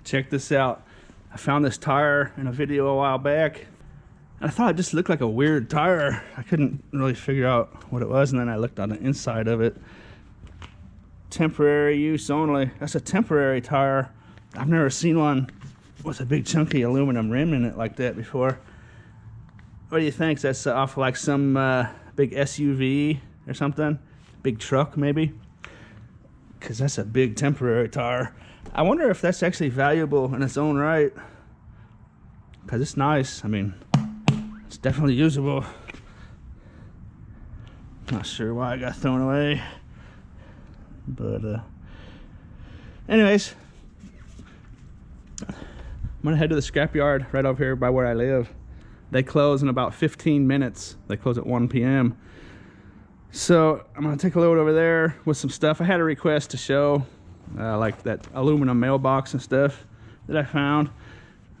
Check this out. I found this tire in a video a while back. And I thought it just looked like a weird tire. I couldn't really figure out what it was, and then I looked on the inside of it. Temporary use only. That's a temporary tire. I've never seen one with a big chunky aluminum rim in it like that before. What do you think? That's off like some big SUV or something? Big truck maybe? Because that's a big temporary tire. I wonder if that's actually valuable in its own right. Because it's nice. I mean, it's definitely usable. Not sure why it got thrown away. But anyways, I'm gonna head to the scrapyard right over here by where I live. They close in about 15 minutes. They close at 1 p.m. So I'm gonna take a load over there with some stuff. I had a request to show like that aluminum mailbox and stuff that I found.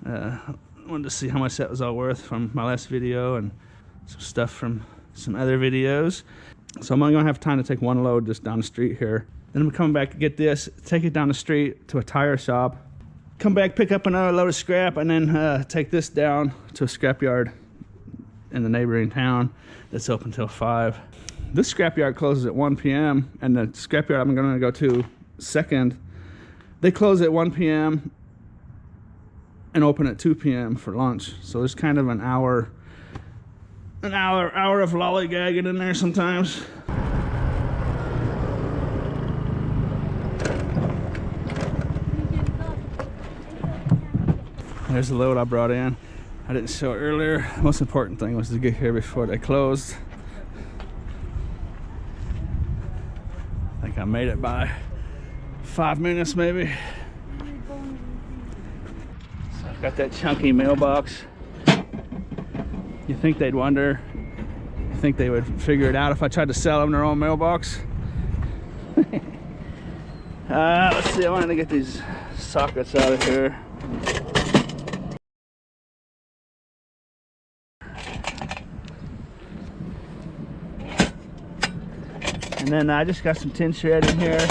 I wanted to see how much that was all worth from my last video and some stuff from some other videos. So I'm only gonna have time to take one load just down the street here. Then I'm coming back to get this, take it down the street to a tire shop, come back, pick up another load of scrap, and then take this down to a scrapyard in the neighboring town that's open till 5. This scrapyard closes at 1 p.m. and the scrapyard I'm gonna go to second, they close at 1 p.m. and open at 2 p.m. for lunch. So there's kind of an hour of lollygagging in there sometimes. There's the load I brought in. I didn't show it earlier. The most important thing was to get here before they closed. I think I made it by 5 minutes maybe. So I've got that chunky mailbox. You think they'd wonder? You think they would figure it out if I tried to sell them their own mailbox? Let's see, I wanted to get these sockets out of here. And then I just got some tin shred in here.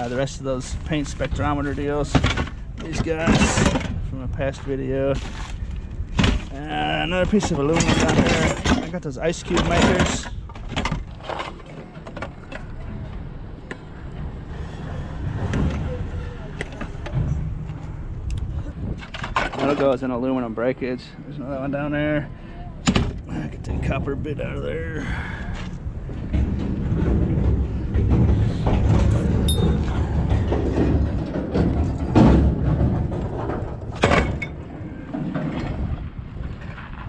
The rest of those paint spectrometer deals. These guys from a past video. Another piece of aluminum down here. I got those ice cube makers. That'll go as an aluminum breakage. There's another one down there. I can take copper bit out of there.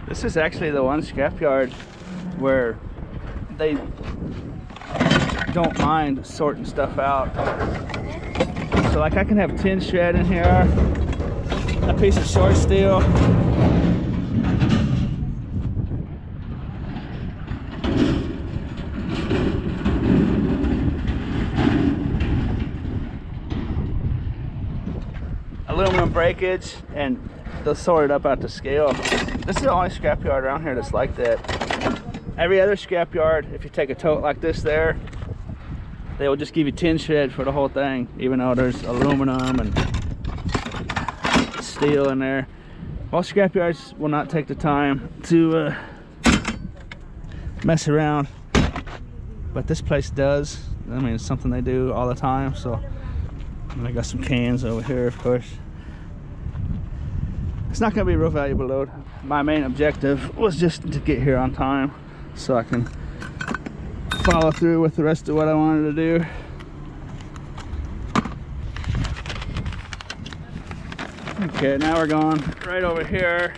This is actually the one scrapyard where they don't mind sorting stuff out. So like I can have tin shred in here, a piece of short steel, aluminum breakage, and they'll sort it up out to scale. This is the only scrapyard around here that's like that. Every other scrapyard, if you take a tote like this there, they will just give you tin shred for the whole thing, even though there's aluminum and steel in there. Most scrapyards will not take the time to mess around, but this place does. I mean, it's something they do all the time. So, and I got some cans over here, of course. It's not going to be a real valuable load. My main objective was just to get here on time so I can follow through with the rest of what I wanted to do. Okay, now we're going right over here.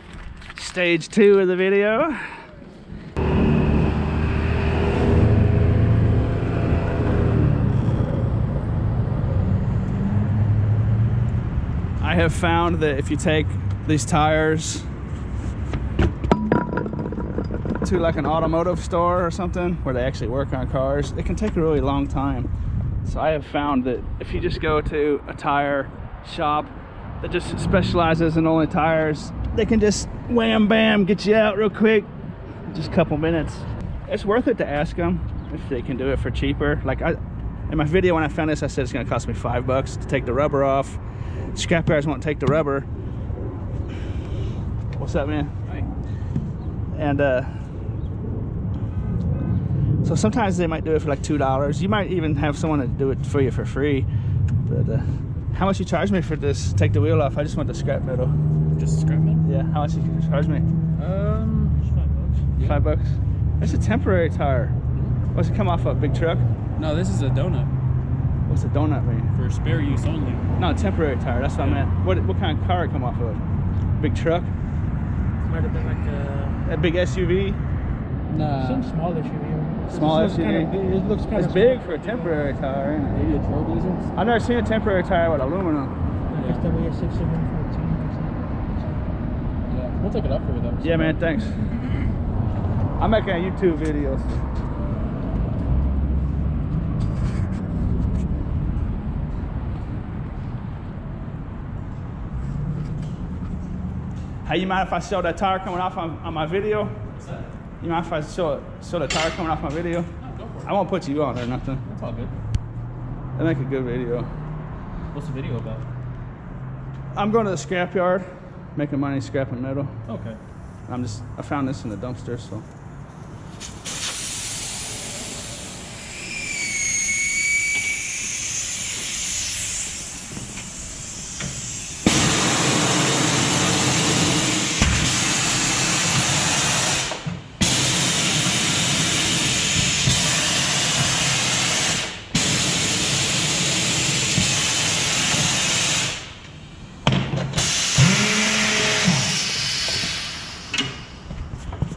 Stage 2 of the video. I have found that if you take these tires to like an automotive store or something where they actually work on cars, it can take a really long time. So I have found that if you just go to a tire shop that just specializes in only tires, they can just wham bam get you out real quick, just a couple minutes. It's worth it to ask them if they can do it for cheaper. Like in my video when I found this, I said it's gonna cost me $5 to take the rubber off. scrapyards won't take the rubber. What's up, man? Hi. And so sometimes they might do it for like $2. You might even have someone to do it for you for free. But how much you charge me for this? Take the wheel off. I just want the scrap metal. Just scrap metal? Yeah. How much you charge me? $5. Yeah. $5. That's a temporary tire. What's it come off of? Big truck? No, this is a donut What's a donut mean? for spare use only. No, temporary tire. That's what I meant. What kind of car it come off of? Big truck? Might have been like A big SUV? Nah. some small SUV. Small It looks SUV? kinda big. It looks kind It's of big for a temporary tire, ain't it? Maybe a Trailblazer? I've never seen a temporary tire with aluminum. I guess that way a 6714. Yeah. We'll take it up for you though. Yeah, man, thanks. I'm making YouTube videos. Hey, you mind if I show that tire coming off on my video? What's that? You mind if I show the tire coming off my video? No, go for it. I won't put you on or nothing. That's all good. I make a good video. What's the video about? I'm going to the scrapyard, making money scrapping metal. Okay. I found this in the dumpster, so.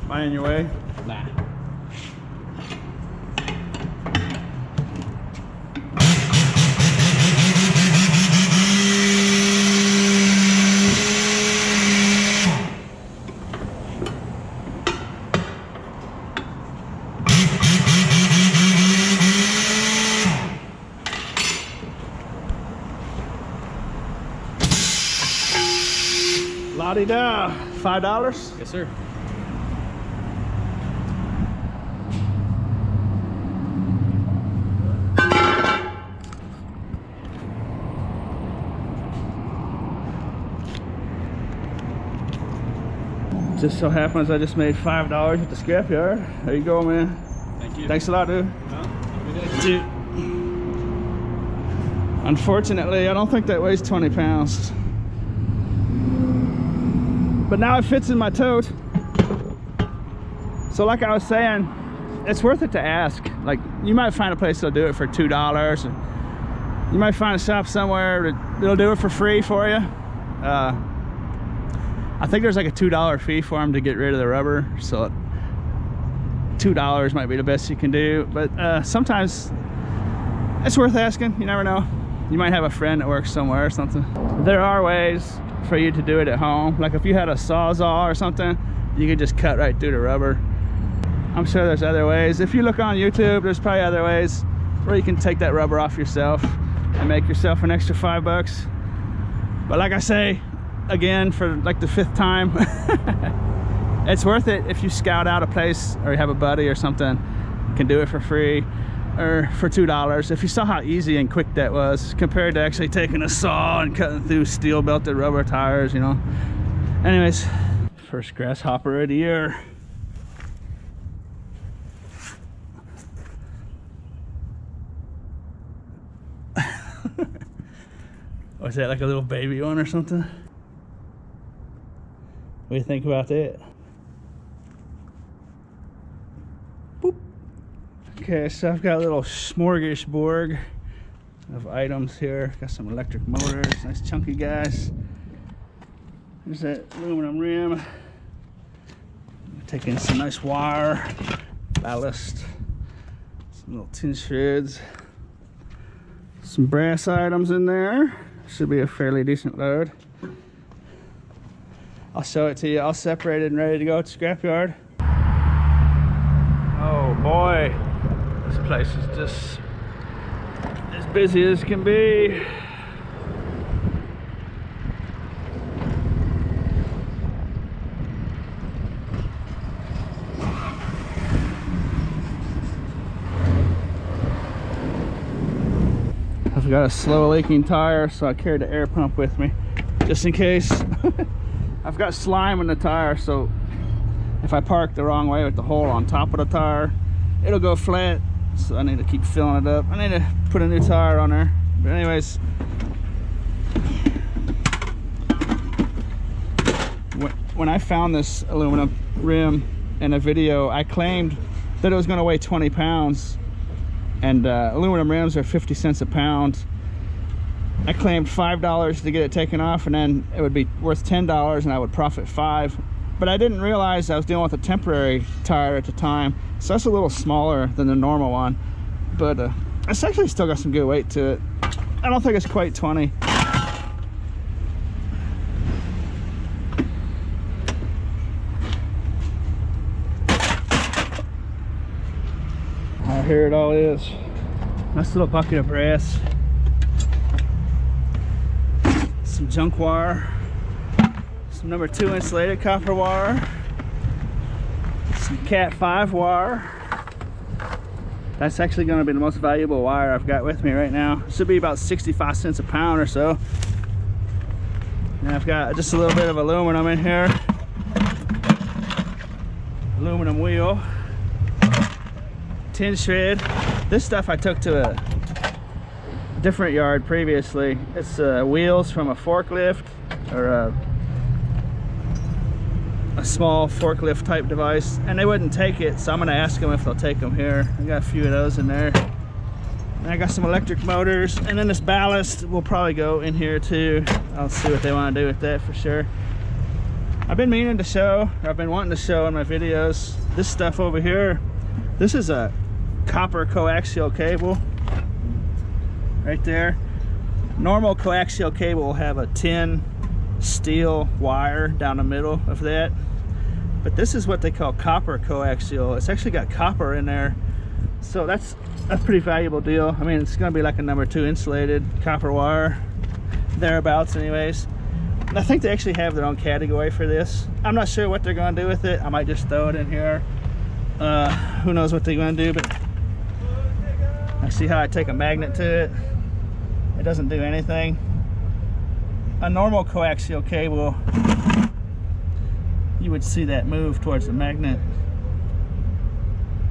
Am I in your way? Nah. La-di-da. $5? Yes, sir. Just so happens I just made $5 at the scrapyard. There you go, man. Thank you. Thanks a lot, dude. Huh? Have a good day. Dude. Unfortunately, I don't think that weighs 20 pounds. But now it fits in my tote. So like I was saying, it's worth it to ask. Like, you might find a place that'll do it for $2, and you might find a shop somewhere that'll do it for free for you. I think there's like a $2 fee for them to get rid of the rubber, so $2 might be the best you can do. But sometimes it's worth asking. You never know. You might have a friend that works somewhere or something. There are ways for you to do it at home. Like if you had a Sawzall or something, you could just cut right through the rubber. I'm sure there's other ways. If you look on YouTube, there's probably other ways where you can take that rubber off yourself and make yourself an extra $5. But like I say, again, for like the 5th time, it's worth it if you scout out a place or you have a buddy or something, can do it for free or for $2. If you saw how easy and quick that was compared to actually taking a saw and cutting through steel belted rubber tires, you know. Anyways, first grasshopper of the year. Was that like a little baby one or something? What do you think about that? Boop. Okay, so I've got a little smorgasbord of items here. Got some electric motors, nice chunky guys. There's that aluminum rim. Taking some nice wire, ballast, some little tin shreds, some brass items in there. Should be a fairly decent load. I'll show it to you all separated and ready to go to the scrapyard. Oh boy, this place is just as busy as can be. I've got a slow leaking tire, so I carried the air pump with me just in case. I've got slime in the tire, so if I park the wrong way with the hole on top of the tire, it'll go flat. So I need to keep filling it up. I need to put a new tire on there. But anyways, when I found this aluminum rim in a video, I claimed that it was going to weigh 20 pounds, and aluminum rims are 50 cents a pound. I claimed $5 to get it taken off, and then it would be worth $10 and I would profit $5. But I didn't realize I was dealing with a temporary tire at the time, so that's a little smaller than the normal one. But it's actually still got some good weight to it. I don't think it's quite 20. Here it all is. Nice little bucket of brass. Some junk wire. Some number 2 insulated copper wire. Some Cat 5 wire. That's actually going to be the most valuable wire I've got with me right now. It should be about 65 cents a pound or so. And I've got just a little bit of aluminum in here. Aluminum wheel. Tin shred. This stuff I took to a different yard previously. It's wheels from a forklift, or a small forklift type device, and they wouldn't take it, so I'm gonna ask them if they'll take them here. I got a few of those in there. And I got some electric motors, and then this ballast will probably go in here too. I'll see what they want to do with that for sure. I've been meaning to show, or I've been wanting to show in my videos, this stuff over here. This is a copper coaxial cable right there. Normal coaxial cable will have a tin steel wire down the middle of that, but this is what they call copper coaxial. It's actually got copper in there, so that's a pretty valuable deal. I mean, it's going to be like a number 2 insulated copper wire, thereabouts anyways. And I think they actually have their own category for this. I'm not sure what they're going to do with it. I might just throw it in here. Who knows what they're going to do, but I see how I take a magnet to it. It doesn't do anything. A normal coaxial cable, you would see that move towards the magnet.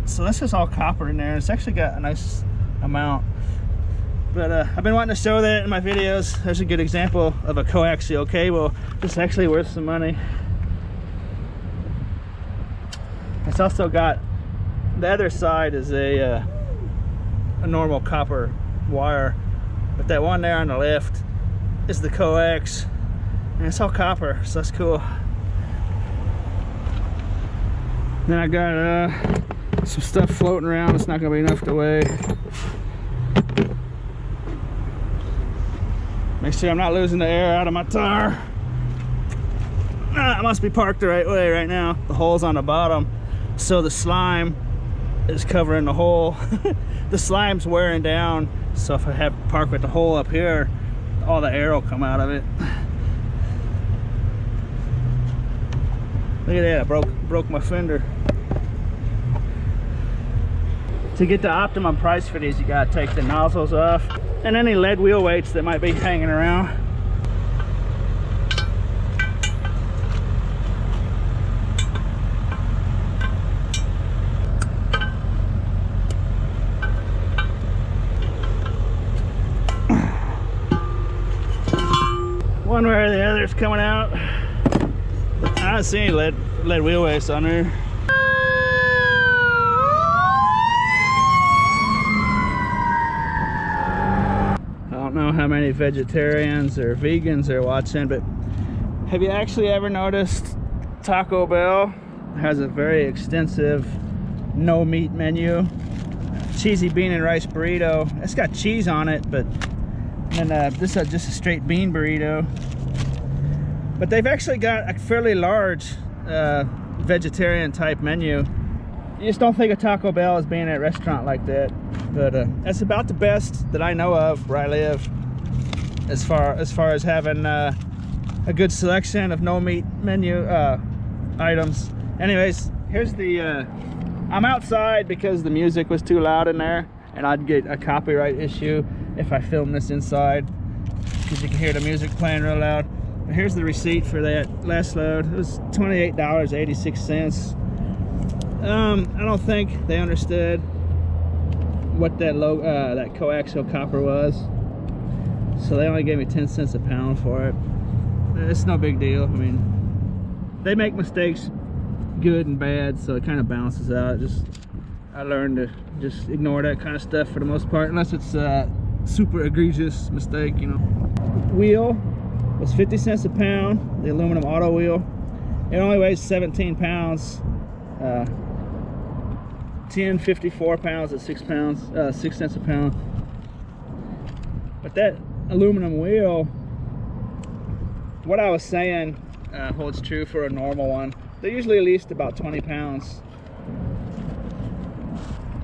So this is all copper in there. It's actually got a nice amount. But I've been wanting to show that in my videos. There's a good example of a coaxial cable. It's actually worth some money. It's also got, the other side is a normal copper wire, but that one there on the left is the coax, and it's all copper, so that's cool. Then I got some stuff floating around. It's not gonna be enough to weigh. Make sure I'm not losing the air out of my tire. I must be parked the right way right now. The hole's on the bottom, so the slime is covering the hole. The slime's wearing down, so if I have park with the hole up here, all the air will come out of it. Look at that, I broke my fender. To get the optimum price for these, you gotta take the nozzles off and any lead wheel weights that might be hanging around. One way or the other is coming out. I don't see any lead wheel weights on there. I don't know how many vegetarians or vegans are watching, but have you actually ever noticed Taco Bell has a very extensive no meat menu? Cheesy bean and rice burrito. It's got cheese on it, but this is just a straight bean burrito. But they've actually got a fairly large vegetarian type menu. You just don't think of Taco Bell as being at a restaurant like that, but that's about the best that I know of where I live, as far as having a good selection of no meat menu items. Anyways, here's the I'm outside because the music was too loud in there and I'd get a copyright issue. if I film this inside, because you can hear the music playing real loud. But here's the receipt for that last load. It was $28.86. I don't think they understood what that that coaxial copper was, so they only gave me 10 cents a pound for it. It's no big deal. I mean, they make mistakes, good and bad, so it kind of balances out. I learned to just ignore that kind of stuff for the most part, unless it's a super egregious mistake, you know. Wheel was 50 cents a pound, the aluminum auto wheel. It only weighs 17 pounds. 54 pounds at 6 cents a pound. But that aluminum wheel, what I was saying holds true for a normal one. They're usually at least about 20 pounds.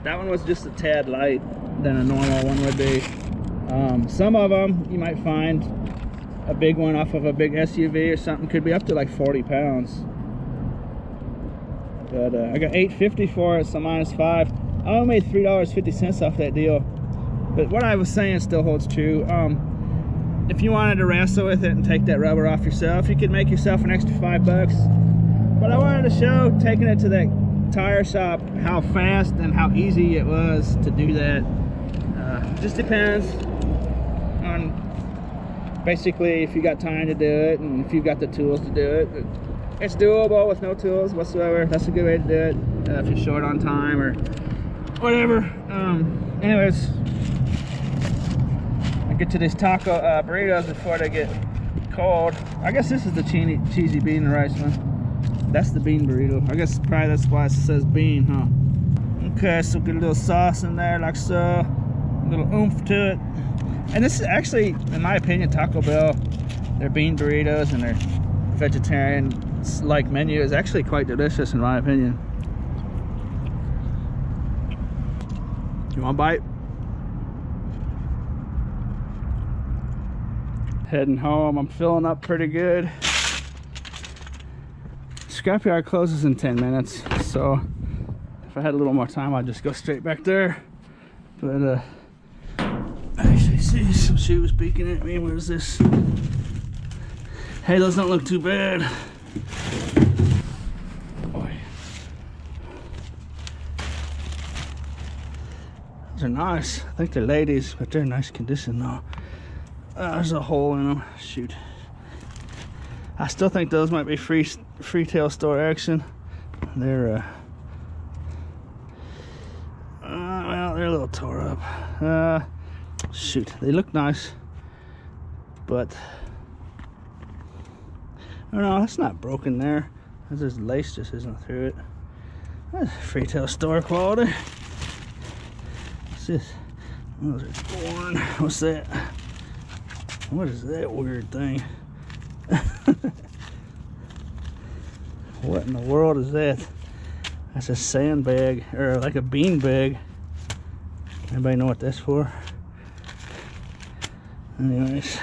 That one was just a tad light than a normal one would be. Some of them you might find a big one off of a big SUV or something could be up to like 40 pounds. But I got $8.50 for it, so -5. I only made $3.50 off that deal. But what I was saying still holds true. If you wanted to wrestle with it and take that rubber off yourself, you could make yourself an extra $5. But I wanted to show, taking it to that tire shop, how fast and how easy it was to do that. Just depends on basically if you got time to do it and if you've got the tools to do it. It's doable with no tools whatsoever. That's a good way to do it if you're short on time or whatever. Anyways, I get to these taco burritos before they get cold. I guess this is the cheesy bean and rice one. That's the bean burrito. I guess probably that's why it says bean, huh? Okay, so get a little sauce in there like so. A little oomph to it. And this is actually, in my opinion, Taco Bell, their bean burritos and their vegetarian-like menu is actually quite delicious in my opinion. You want a bite? Heading home. I'm filling up pretty good. Scrapyard closes in 10 minutes, so if I had a little more time I'd just go straight back there. But I actually see some shoes peeking at me. What is this? Hey, those don't look too bad. Boy. Those are nice. I think they're ladies, but they're in nice condition though. There's a hole in them. Shoot. I still think those might be retail store action. They're well, they're a little tore up. Shoot, they look nice, but I don't know, that's not broken there. That's just lace just isn't through it. That's retail store quality. What's this? Those are torn. What's that? What is that weird thing? What in the world is that? That's a sandbag, or like a bean bag. Anybody know what that's for? Anyways.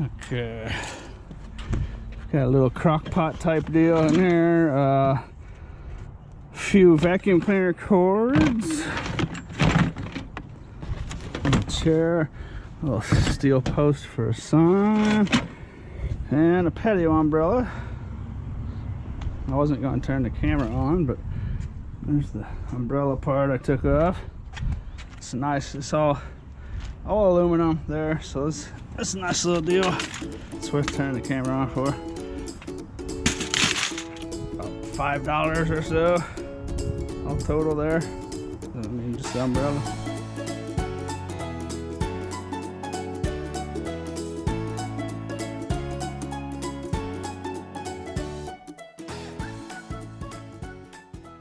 Okay. Got a little crock pot type deal in there. Few vacuum cleaner cords. A chair. A little steel post for a sign. And a patio umbrella. I wasn't going to turn the camera on, but there's the umbrella part I took off. It's nice. It's all aluminum there, so it's a nice little deal. It's worth turning the camera on for. About $5 or so all total there. I mean, just the umbrella.